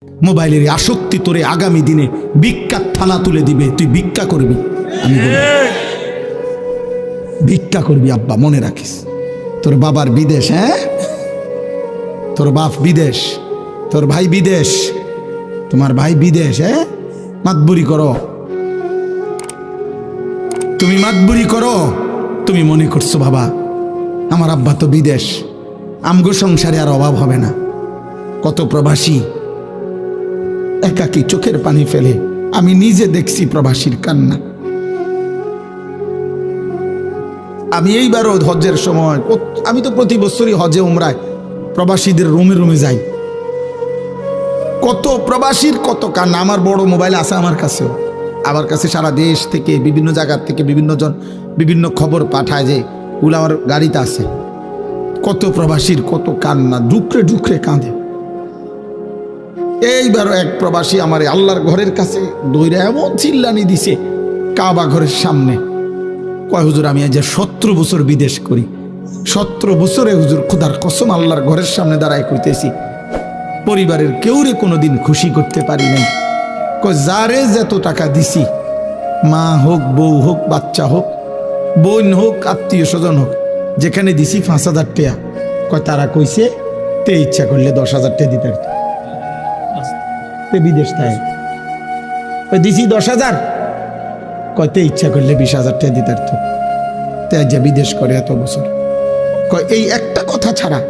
মোবাইলের আসক্তি তোরে আগামী দিনে ভিক্ষার থালা তুলে দিবে, তুই ভিক্ষা করবি। আমি বলি ভিক্ষা করবি আব্বা, মনে রাখিস। তোর বাবার বিদেশ, হ্যাঁ, তোর বাপ বিদেশ, তোর ভাই বিদেশ, তোমার ভাই বিদেশ, হ্যাঁ, মাতবুরি করো, তুমি মাতবুরি করো। তুমি মনে করছো বাবা আমার আব্বা তো বিদেশ, আমগো সংসারে আর অভাব হবে না। কত প্রবাসী একাকী চোখের পানি ফেলে, আমি নিজে দেখছি প্রবাসীর কান্না। আমি এইবারও হজের সময়, আমি তো প্রতি বছরই হজে উমরায় প্রবাসীদের রুমে রুমে যাই। কত প্রবাসীর কত কান্না। আমার বড় মোবাইল আছে আমার কাছেও, আমার কাছে সারা দেশ থেকে বিভিন্ন জায়গার থেকে বিভিন্ন জন বিভিন্ন খবর পাঠায়, যে ওগুলো আমার গাড়িতে আছে। কত প্রবাসীর কত কান্না, ডুকরে ডুকরে কাঁদে। এইবারও এক প্রবাসী আমার আল্লাহর ঘরের কাছে দৌড়ে এমন চিল্লানি দিছে কাবা ঘরের সামনে, কয় হুজুর আমি আজ 17 বছর বিদেশ করি, 17 বছরে হুজুর খোদার কসম আল্লাহর ঘরের সামনে দাঁড়ায় কইতেছি পরিবারের কেউরে কোনোদিন খুশি করতে পারি নাই। কয় যারে যত টাকা দিছি, মা হোক বউ হোক বাচ্চা হোক বোন হোক আত্মীয় স্বজন হোক, যেখানে দিছি 5,000 টাকা, কয় তারা কইছে তে ইচ্ছা করলে 10,000 টাকা দিতে পারত। বিদেশ থাকে দিছি 10,000, কয়তে ইচ্ছা করলে 20,000 টাকা দিতে পারত। তে যে বিদেশ করে এত বছর, কয় এই একটা কথা ছাড়া